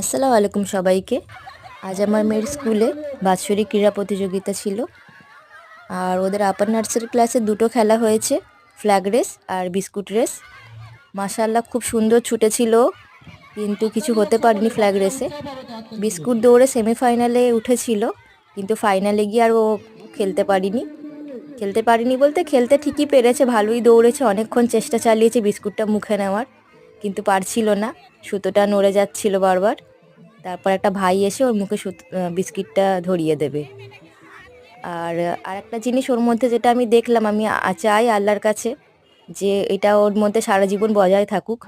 আসসালামু আলাইকুম সবাইকে। আজ আমার মেয়ের স্কুলে বাৎসরিক ক্রীড়া প্রতিযোগিতা ছিল। আর ওদের আপার নার্সারি ক্লাসে দুটো খেলা হয়েছে, ফ্ল্যাগ রেস আর বিস্কুট রেস। মাশাআল্লাহ খুব সুন্দর ছুটেছিল, কিন্তু কিছু হতে পারেনি ফ্ল্যাগ রেসে। বিস্কুট দৌড়ে সেমিফাইনালে উঠেছিল, কিন্তু ফাইনালে গিয়ে আর ও খেলতে পারিনি। বলতে খেলতে ঠিকই পেরেছে, ভালোই দৌড়েছে, অনেকক্ষণ চেষ্টা চালিয়েছে বিস্কুটটা মুখে নেওয়ার, কিন্তু পারছিল না, সুতোটা নড়ে যাচ্ছিল বারবার। তারপর একটা ভাই এসে ওর মুখে বিস্কিটটা ধরিয়ে দেবে। আর আরেকটা জিনিস ওর মধ্যে যেটা আমি দেখলাম, আমি চাই আল্লাহর কাছে যে এটা ওর মধ্যে সারা জীবন বজায় থাকুক।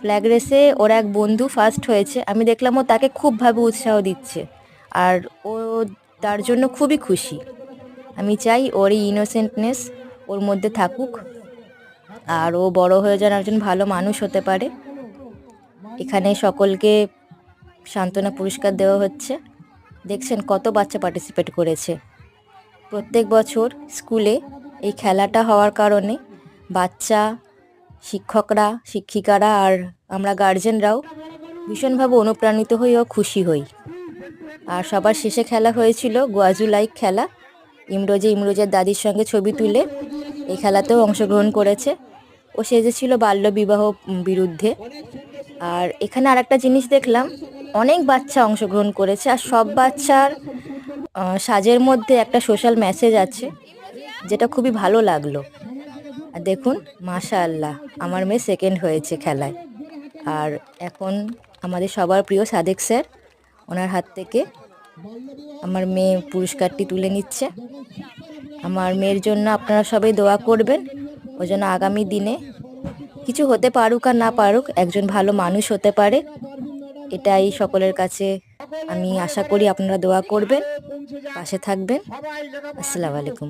ফ্ল্যাগ রেসে ওর এক বন্ধু ফার্স্ট হয়েছে, আমি দেখলাম ও তাকে খুবভাবে উৎসাহ দিচ্ছে, আর ও তার জন্য খুবই খুশি। আমি চাই ওর এই ইনোসেন্টনেস ওর মধ্যে থাকুক, আর ও বড় হয়ে যেন একজন ভালো মানুষ হতে পারে। এখানে সকলকে সান্ত্বনা পুরস্কার দেওয়া হচ্ছে। দেখছেন কত বাচ্চা পার্টিসিপেট করেছে। প্রত্যেক বছর স্কুলে এই খেলাটা হওয়ার কারণে বাচ্চা, শিক্ষকরা, শিক্ষিকারা আর আমরা গার্জেনরাও ভীষণভাবে অনুপ্রাণিত হই ও খুশি হই। আর সবার শেষে খেলা হয়েছিল গোয়াজু লাইক খেলা। ইমরোজের দাদির সঙ্গে ছবি তুলে এই খেলাতেও অংশগ্রহণ করেছে। ও সেজেছিল বাল্যবিবাহ বিরুদ্ধে। আর এখানে আরেকটা জিনিস দেখলাম, অনেক বাচ্চা অংশগ্রহণ করেছে, আর সব বাচ্চার সাজের মধ্যে একটা সোশ্যাল মেসেজ আছে, যেটা খুবই ভালো লাগলো। আর দেখুন, মাশাআল্লাহ, আমার মেয়ে সেকেন্ড হয়েছে খেলায়। আর এখন আমাদের সবার প্রিয় সাদেক স্যার, ওনার হাত থেকে আমার মেয়ে পুরস্কারটি তুলে নিচ্ছে। আমার মেয়ের জন্য আপনারা সবাই দোয়া করবেন, ও যেন আগামী দিনে কিছু হতে পারুক আর না পারুক, একজন ভালো মানুষ হতে পারে। এটাই সকলের কাছে আমি আশা করি। আপনারা দোয়া করবেন, পাশে থাকবেন। আসসালামু আলাইকুম।